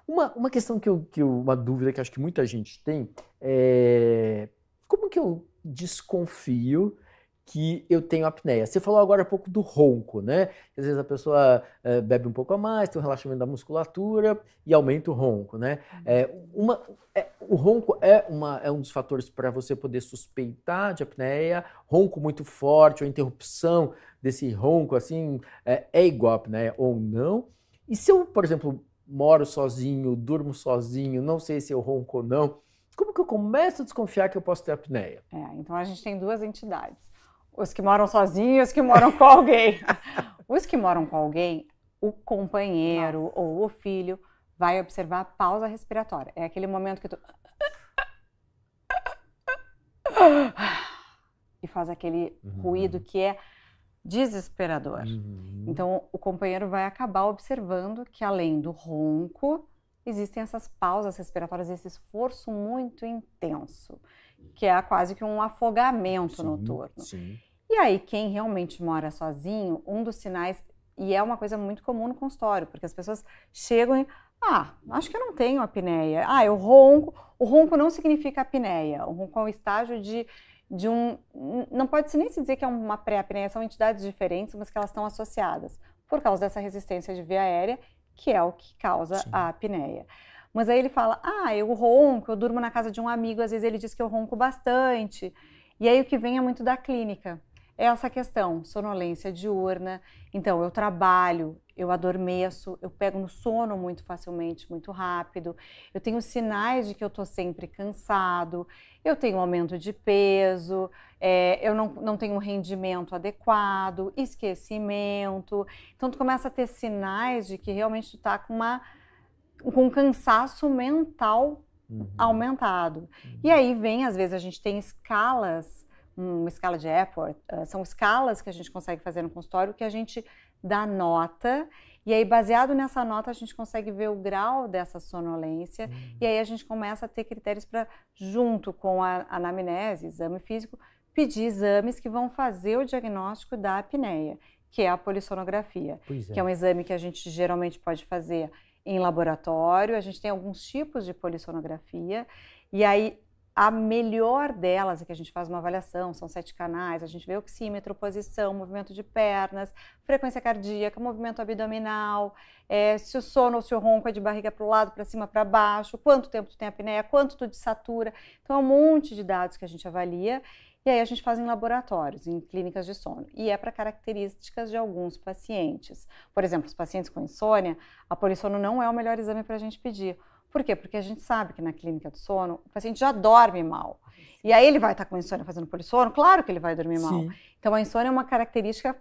Uma questão uma dúvida que acho que muita gente tem é como que eu desconfio que eu tenho apneia? Você falou agora há pouco do ronco, né? Às vezes a pessoa bebe um pouco a mais, tem um relaxamento da musculatura e aumenta o ronco, né? O ronco é um dos fatores para você poder suspeitar de apneia. Ronco muito forte ou interrupção desse ronco, assim, é igual a apneia ou não? E se eu, por exemplo, moro sozinho, durmo sozinho, não sei se eu ronco ou não, como que eu começo a desconfiar que eu posso ter apneia? Então a gente tem duas entidades. Os que moram sozinhos e os que moram com alguém. Os que moram com alguém, o companheiro ou o filho vai observar a pausa respiratória. É aquele momento que tu... e faz aquele ruído que é desesperador. Então, o companheiro vai acabar observando que, além do ronco, existem essas pausas respiratórias, esse esforço muito intenso, que é quase que um afogamento noturno. Sim. E aí, quem realmente mora sozinho, um dos sinais, e é uma coisa muito comum no consultório, porque as pessoas chegam e, acho que eu não tenho apneia. Eu ronco. O ronco não significa apneia. O ronco é um estágio de um... Não pode nem se dizer que é uma pré-apneia, são entidades diferentes, mas que elas estão associadas, por causa dessa resistência de via aérea, que é o que causa a apneia. Mas aí ele fala, eu ronco, eu durmo na casa de um amigo, às vezes ele diz que eu ronco bastante. E aí o que vem é muito da clínica. É essa questão, sonolência diurna. Então, eu trabalho, eu adormeço, eu pego no sono muito facilmente, muito rápido. Eu tenho sinais de que eu estou sempre cansado, eu tenho aumento de peso, eu não tenho um rendimento adequado, esquecimento. Então, tu começa a ter sinais de que realmente tu está com um cansaço mental aumentado. E aí vem, às vezes, a gente tem escalas, uma escala de Epworth, são escalas que a gente consegue fazer no consultório que a gente dá nota, e aí baseado nessa nota a gente consegue ver o grau dessa sonolência, e aí a gente começa a ter critérios para, junto com a anamnese, exame físico, pedir exames que vão fazer o diagnóstico da apneia, que é a polissonografia, que é um exame que a gente geralmente pode fazer em laboratório. A gente tem alguns tipos de polissonografia, e aí a melhor delas é que a gente faz uma avaliação, são 7 canais, a gente vê oxímetro, posição, movimento de pernas, frequência cardíaca, movimento abdominal, se o sono ou se o ronco é de barriga para o lado, para cima, para baixo, quanto tempo tu tem apneia, quanto tu desatura. Então é um monte de dados que a gente avalia, e aí a gente faz em laboratórios, em clínicas de sono, e é para características de alguns pacientes. Por exemplo, os pacientes com insônia, a polissono não é o melhor exame para a gente pedir. Por quê? Porque a gente sabe que na clínica do sono o paciente já dorme mal. E aí ele vai estar com insônia fazendo polissono? Claro que ele vai dormir mal. Então a insônia é uma característica,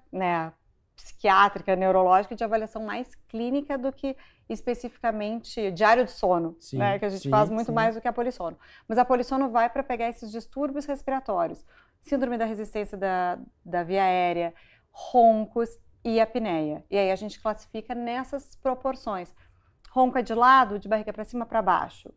psiquiátrica, neurológica, de avaliação mais clínica do que especificamente diário do sono, que a gente faz muito mais do que a polissono. Mas a polissono vai para pegar esses distúrbios respiratórios, síndrome da resistência da via aérea, roncos e apneia. E aí a gente classifica nessas proporções. Ronco é de lado, de barriga para cima, para baixo.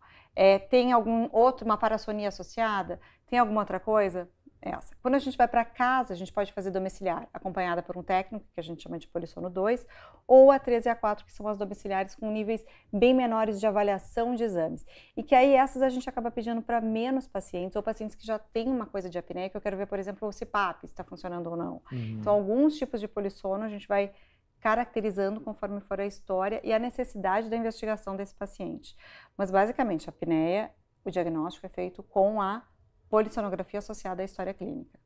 Tem uma parassonia associada? Tem alguma outra coisa? Essa. Quando a gente vai para casa, a gente pode fazer domiciliar, acompanhada por um técnico, que a gente chama de polissono 2, ou a 13 e a 4, que são as domiciliares com níveis bem menores de avaliação de exames. E que aí essas a gente acaba pedindo para menos pacientes, ou pacientes que já têm uma coisa de apneia, que eu quero ver, por exemplo, o CPAP, se está funcionando ou não. Então, alguns tipos de polissono a gente vai caracterizando conforme for a história e a necessidade da investigação desse paciente. Mas, basicamente, a apneia, o diagnóstico é feito com a polissonografia associada à história clínica.